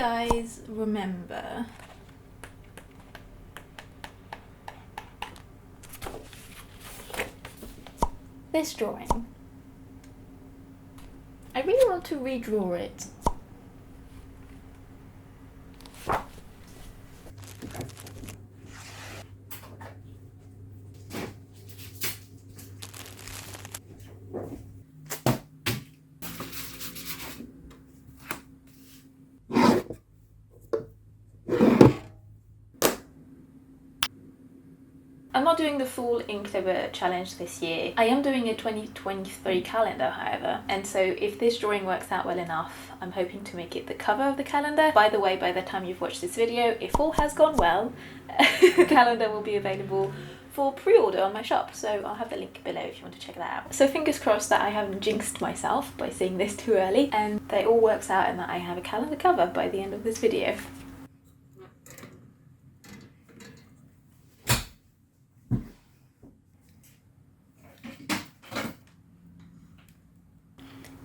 guys remember this drawing? I really want to redraw it. I'm not doing the full Inktober challenge this year. I am doing a 2023 calendar, however, and so if this drawing works out well enough, I'm hoping to make it the cover of the calendar. By the way, by the time you've watched this video, if all has gone well, the calendar will be available for pre-order on my shop, so I'll have the link below if you want to check that out. So fingers crossed that I haven't jinxed myself by saying this too early, and that it all works out and that I have a calendar cover by the end of this video.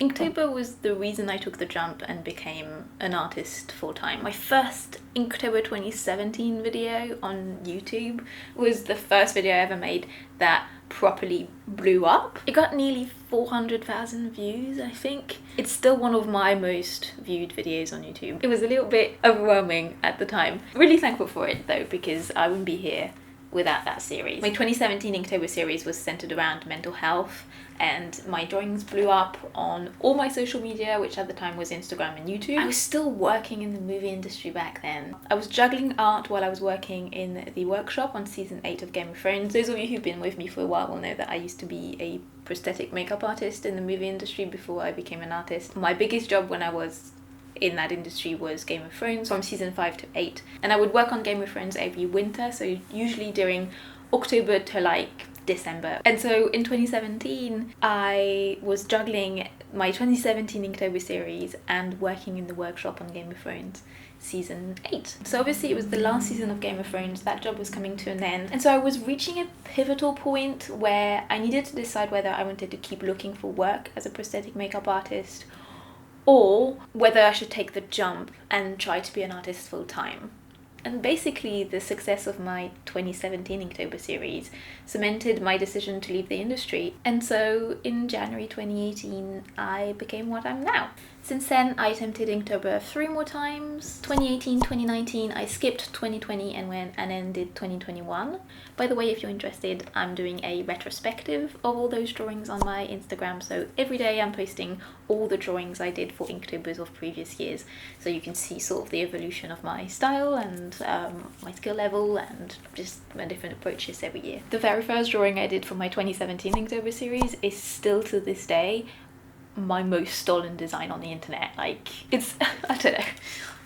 Inktober was the reason I took the jump and became an artist full-time. My first Inktober 2017 video on YouTube was the first video I ever made that properly blew up. It got nearly 400,000 views, I think. It's still one of my most viewed videos on YouTube. It was a little bit overwhelming at the time. Really thankful for it though, because I wouldn't be here without that series. My 2017 Inktober series was centered around mental health, and my drawings blew up on all my social media, which at the time was Instagram and YouTube. I was still working in the movie industry back then. I was juggling art while I was working in the workshop on season 8 of Game of Thrones. Those of you who've been with me for a while will know that I used to be a prosthetic makeup artist in the movie industry before I became an artist. My biggest job when I was in that industry was Game of Thrones from season 5 to 8, and I would work on Game of Thrones every winter, so usually during October to like December. And so in 2017 I was juggling my 2017 Inktober series and working in the workshop on Game of Thrones season 8. So obviously it was the last season of Game of Thrones, that job was coming to an end, and so I was reaching a pivotal point where I needed to decide whether I wanted to keep looking for work as a prosthetic makeup artist or whether I should take the jump and try to be an artist full time. And basically the success of my 2017 Inktober series cemented my decision to leave the industry, and so in January 2018 I became what I'm now. Since then I attempted Inktober 3 more times, 2018, 2019, I skipped 2020 and went and ended 2021. By the way, if you're interested, I'm doing a retrospective of all those drawings on my Instagram, so every day I'm posting all the drawings I did for Inktober's of previous years, so you can see sort of the evolution of my style and my skill level and just my different approaches every year. The very first drawing I did for my 2017 Inktober series is still to this day my most stolen design on the internet. Like, it's, I don't know,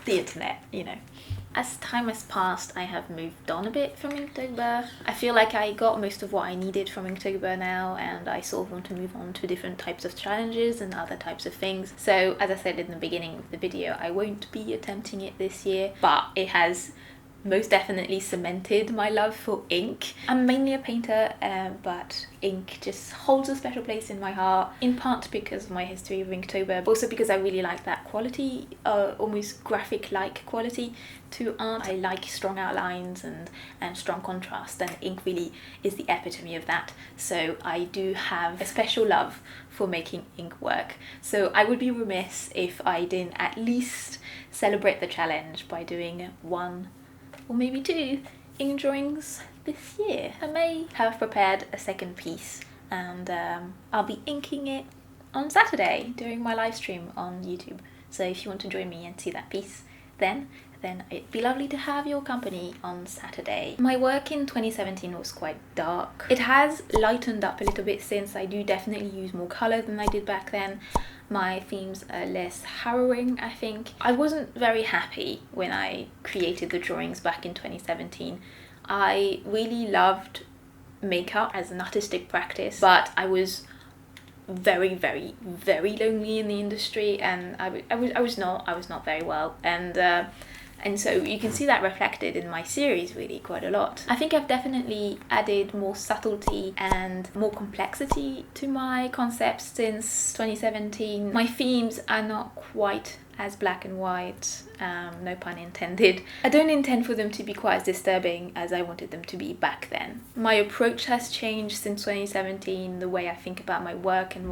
the internet, you know. As time has passed, I have moved on a bit from Inktober. I feel like I got most of what I needed from Inktober now, and I sort of want to move on to different types of challenges and other types of things. So as I said in the beginning of the video, I won't be attempting it this year, but it has most definitely cemented my love for ink. I'm mainly a painter, but ink just holds a special place in my heart, in part because of my history of Inktober, but also because I really like that quality, almost graphic-like quality to art. I like strong outlines and strong contrast, and ink really is the epitome of that. So I do have a special love for making ink work. So I would be remiss if I didn't at least celebrate the challenge by doing 1 or maybe 2 ink drawings this year. I may have prepared a second piece, and I'll be inking it on Saturday during my live stream on YouTube. So if you want to join me and see that piece then it'd be lovely to have your company on Saturday. My work in 2017 was quite dark. It has lightened up a little bit since. I do definitely use more colour than I did back then. My themes are less harrowing, I think. I wasn't very happy when I created the drawings back in 2017. I really loved makeup as an artistic practice, but I was very, very, very lonely in the industry, and I was not very well, and so you can see that reflected in my series really quite a lot. I think I've definitely added more subtlety and more complexity to my concepts since 2017. My themes are not quite as black and white no pun intended. I don't intend for them to be quite as disturbing as I wanted them to be back then. My approach has changed since 2017. The way I think about my work and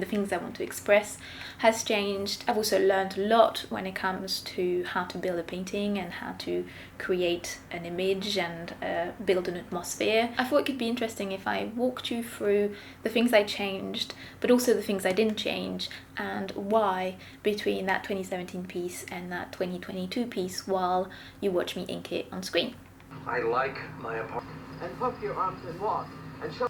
the things I want to express has changed. I've also learned a lot when it comes to how to build a painting and how to create an image and build an atmosphere. I thought it could be interesting if I walked you through the things I changed, but also the things I didn't change and why between that 2017 piece and that 2022 piece while you watch me ink it on screen. I like my apartment. And pop your arms and walk and show.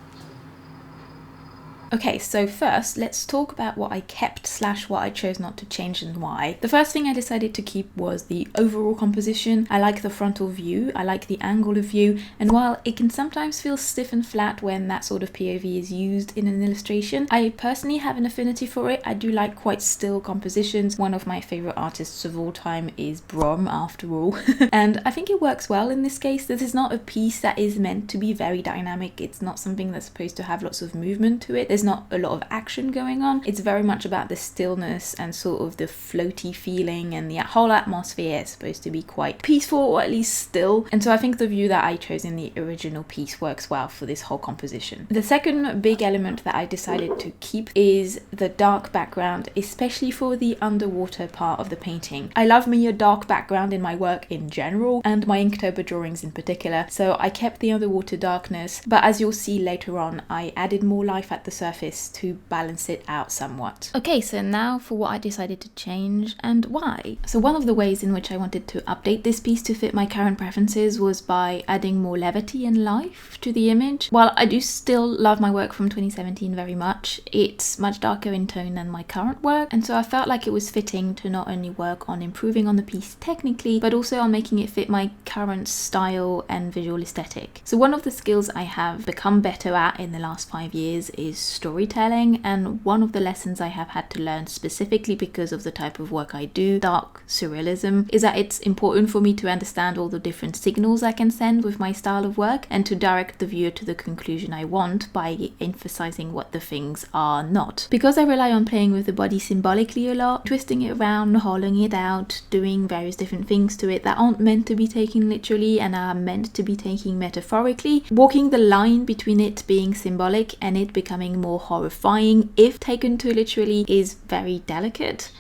Okay, so first let's talk about what I kept / what I chose not to change and why. The first thing I decided to keep was the overall composition. I like the frontal view, I like the angle of view, and while it can sometimes feel stiff and flat when that sort of POV is used in an illustration, I personally have an affinity for it. I do like quite still compositions. One of my favourite artists of all time is Brom, after all. And I think it works well in this case. This is not a piece that is meant to be very dynamic. It's not something that's supposed to have lots of movement to it. There's not a lot of action going on. It's very much about the stillness and sort of the floaty feeling, and the whole atmosphere is supposed to be quite peaceful or at least still. And so I think the view that I chose in the original piece works well for this whole composition. The second big element that I decided to keep is the dark background, especially for the underwater part of the painting. I love me a dark background in my work in general and my Inktober drawings in particular, so I kept the underwater darkness, but as you'll see later on, I added more life at the surface to balance it out somewhat. Okay, so now for what I decided to change and why. So one of the ways in which I wanted to update this piece to fit my current preferences was by adding more levity and life to the image. While I do still love my work from 2017 very much, it's much darker in tone than my current work, and so I felt like it was fitting to not only work on improving on the piece technically, but also on making it fit my current style and visual aesthetic. So one of the skills I have become better at in the last 5 years is storytelling, and one of the lessons I have had to learn specifically because of the type of work I do, dark surrealism, is that it's important for me to understand all the different signals I can send with my style of work and to direct the viewer to the conclusion I want by emphasizing what the things are not. Because I rely on playing with the body symbolically a lot, twisting it around, hollowing it out, doing various different things to it that aren't meant to be taken literally and are meant to be taken metaphorically, walking the line between it being symbolic and it becoming more horrifying if taken too literally is very delicate.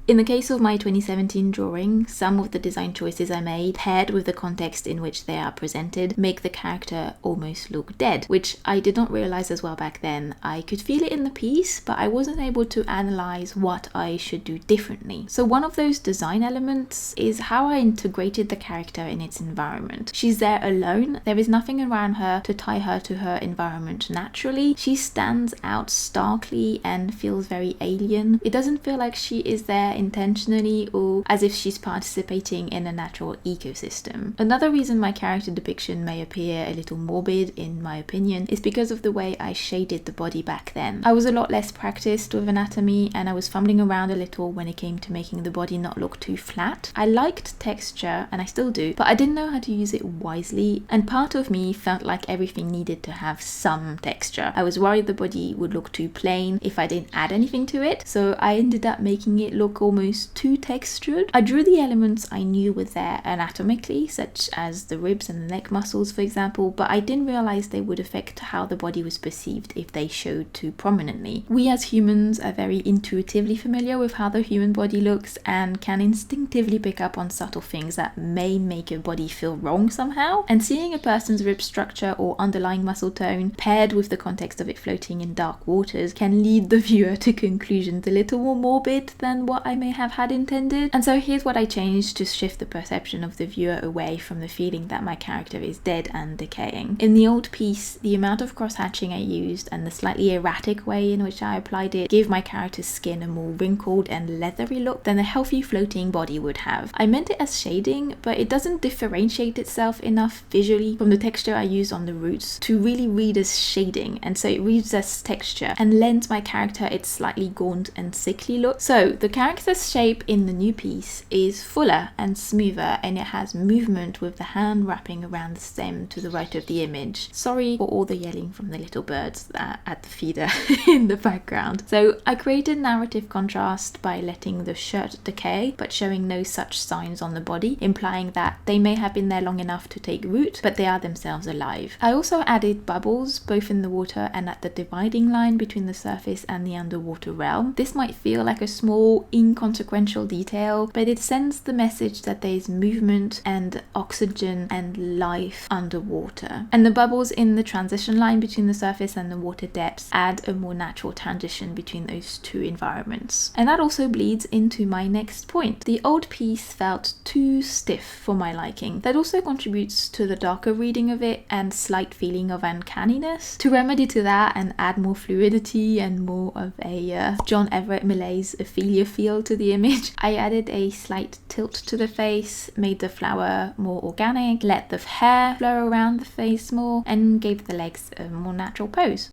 In the case of my 2017 drawing, some of the design choices I made, paired with the context in which they are presented, make the character almost look dead, which I did not realise as well back then. I could feel it in the piece, but I wasn't able to analyse what I should do differently. So one of those design elements is how I integrated the character in its environment. She's there alone, there is nothing around her to tie her to her environment naturally. She stands out starkly and feels very alien. It doesn't feel like she is there intentionally or as if she's participating in a natural ecosystem. Another reason my character depiction may appear a little morbid, in my opinion, is because of the way I shaded the body back then. I was a lot less practiced with anatomy and I was fumbling around a little when it came to making the body not look too flat. I liked texture, and I still do, but I didn't know how to use it wisely, and part of me felt like everything needed to have some texture. I was worried the body would look too plain if I didn't add anything to it, so I ended up making it look almost too textured. I drew the elements I knew were there anatomically, such as the ribs and the neck muscles, for example, but I didn't realize they would affect how the body was perceived if they showed too prominently. We as humans are very intuitively familiar with how the human body looks and can instinctively pick up on subtle things that may make a body feel wrong somehow, and seeing a person's rib structure or underlying muscle tone paired with the context of it floating in dark waters can lead the viewer to conclusions a little more morbid than what I may have had intended. And so here's what I changed to shift the perception of the viewer away from the feeling that my character is dead and decaying. In the old piece, the amount of cross-hatching I used and the slightly erratic way in which I applied it gave my character's skin a more wrinkled and leathery look than a healthy floating body would have. I meant it as shading, but it doesn't differentiate itself enough visually from the texture I used on the roots to really read as shading, and so it reads as texture and lends my character its slightly gaunt and sickly look. So the character character's shape in the new piece is fuller and smoother, and it has movement with the hand wrapping around the stem to the right of the image. Sorry for all the yelling from the little birds at the feeder in the background. So I created narrative contrast by letting the shirt decay but showing no such signs on the body, implying that they may have been there long enough to take root, but they are themselves alive. I also added bubbles both in the water and at the dividing line between the surface and the underwater realm. This might feel like a small inconsequential detail, but it sends the message that there is movement and oxygen and life underwater. And the bubbles in the transition line between the surface and the water depths add a more natural transition between those two environments. And that also bleeds into my next point. The old piece felt too stiff for my liking. That also contributes to the darker reading of it and slight feeling of uncanniness. To remedy to that and add more fluidity and more of a John Everett Millais Ophelia feel to the image, I added a slight tilt to the face, made the flower more organic, let the hair flow around the face more, and gave the legs a more natural pose.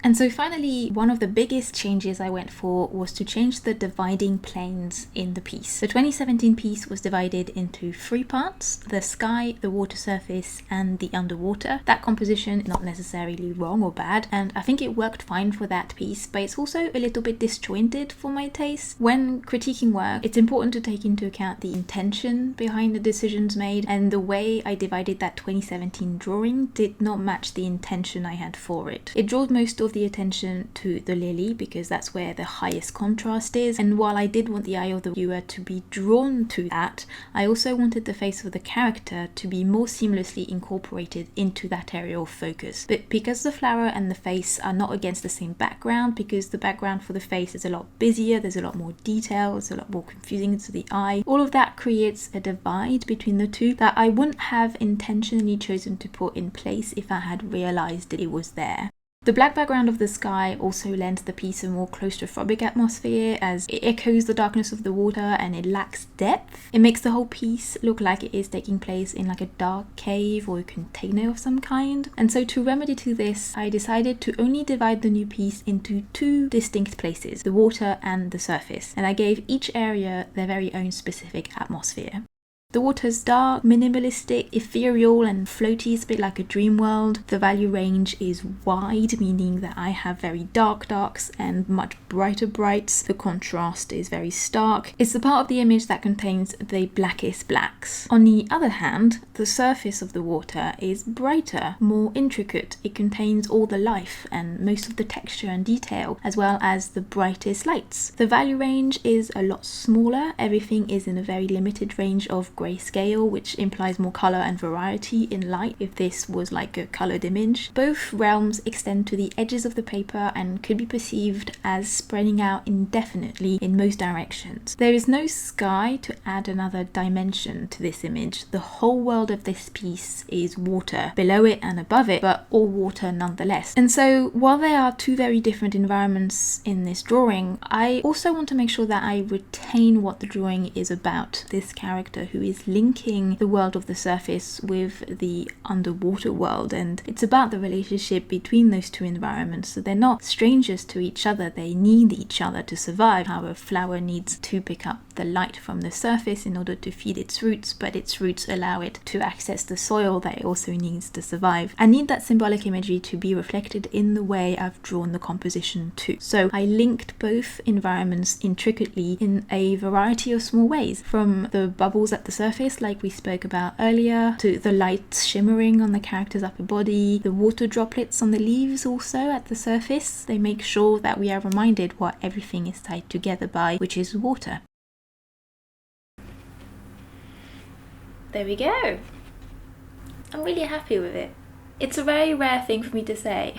And so finally, one of the biggest changes I went for was to change the dividing planes in the piece. The 2017 piece was divided into 3 parts: the sky, the water surface, and the underwater. That composition is not necessarily wrong or bad, and I think it worked fine for that piece, but it's also a little bit disjointed for my taste. When critiquing work, it's important to take into account the intention behind the decisions made, and the way I divided that 2017 drawing did not match the intention I had for it. It draws most of the attention to the lily because that's where the highest contrast is, and while I did want the eye of the viewer to be drawn to that, I also wanted the face of the character to be more seamlessly incorporated into that area of focus. But because the flower and the face are not against the same background, because the background for the face is a lot busier, there's a lot more detail, it's a lot more confusing to the eye, all of that creates a divide between the two that I wouldn't have intentionally chosen to put in place if I had realized that it was there. The black background of the sky also lends the piece a more claustrophobic atmosphere, as it echoes the darkness of the water and it lacks depth. It makes the whole piece look like it is taking place in like a dark cave or a container of some kind. And so to remedy to this, I decided to only divide the new piece into 2 distinct places, the water and the surface, and I gave each area their very own specific atmosphere. The water's dark, minimalistic, ethereal and floaty, is a bit like a dream world. The value range is wide, meaning that I have very dark darks and much brighter brights. The contrast is very stark. It's the part of the image that contains the blackest blacks. On the other hand, the surface of the water is brighter, more intricate. It contains all the life and most of the texture and detail, as well as the brightest lights. The value range is a lot smaller. Everything is in a very limited range of grayscale, which implies more color and variety in light if this was like a colored image. Both realms extend to the edges of the paper and could be perceived as spreading out indefinitely in most directions. There is no sky to add another dimension to this image. The whole world of this piece is water, below it and above it, but all water nonetheless. And so while there are 2 very different environments in this drawing, I also want to make sure that I retain what the drawing is about. This character who is linking the world of the surface with the underwater world, and it's about the relationship between those 2 environments. So they're not strangers to each other, they need each other to survive. How a flower needs to pick up the light from the surface in order to feed its roots, but its roots allow it to access the soil that it also needs to survive. I need that symbolic imagery to be reflected in the way I've drawn the composition too. So I linked both environments intricately in a variety of small ways, from the bubbles at the surface like we spoke about earlier, to the lights shimmering on the character's upper body, the water droplets on the leaves also at the surface. They make sure that we are reminded what everything is tied together by, which is water. There we go. I'm really happy with it. It's a very rare thing for me to say.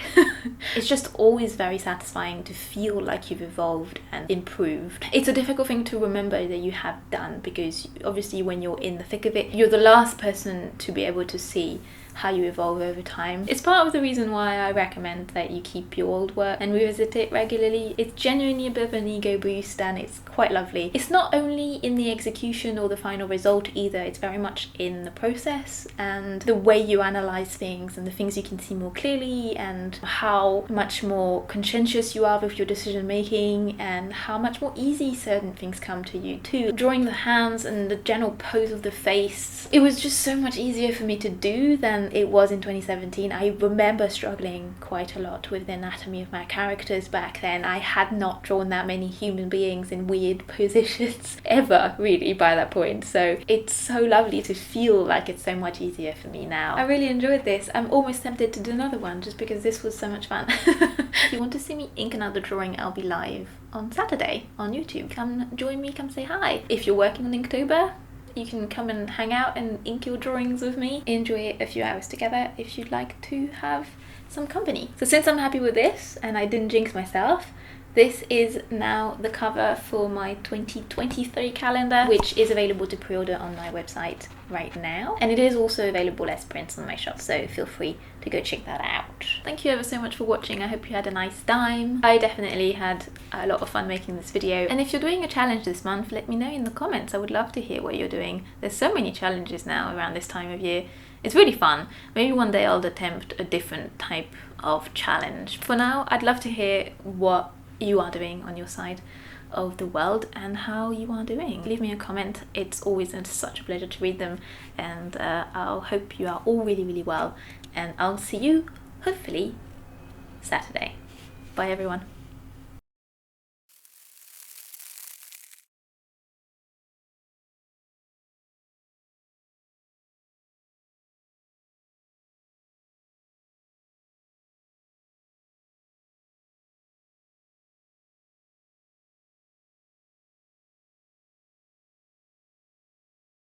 It's just always very satisfying to feel like you've evolved and improved. It's a difficult thing to remember that you have done, because obviously when you're in the thick of it, you're the last person to be able to see how you evolve over time. It's part of the reason why I recommend that you keep your old work and revisit it regularly. It's genuinely a bit of an ego boost and it's quite lovely. It's not only in the execution or the final result either, it's very much in the process and the way you analyze things and the things you can see more clearly, and how much more conscientious you are with your decision making, and how much more easy certain things come to you too. Drawing the hands and the general pose of the face, it was just so much easier for me to do than it was in 2017. I remember struggling quite a lot with the anatomy of my characters back then. I had not drawn that many human beings in weird positions ever really by that point, so it's so lovely to feel like it's so much easier for me now. I really enjoyed this. I'm almost tempted to do another one just because this was so much fun. If you want to see me ink another drawing, I'll be live on Saturday on YouTube. Come join me, come say hi. If you're working on Inktober, you can come and hang out and ink your drawings with me. Enjoy a few hours together if you'd like to have some company. So since I'm happy with this and I didn't jinx myself, this is now the cover for my 2023 calendar, which is available to pre-order on my website right now. And it is also available as prints on my shop, so feel free to go check that out. Thank you ever so much for watching. I hope you had a nice time. I definitely had a lot of fun making this video. And if you're doing a challenge this month, let me know in the comments. I would love to hear what you're doing. There's so many challenges now around this time of year. It's really fun. Maybe one day I'll attempt a different type of challenge. For now, I'd love to hear what you are doing on your side of the world and how you are doing. Leave me a comment. It's always such a pleasure to read them, and I'll hope you are all really well, and I'll see you hopefully Saturday. Bye everyone.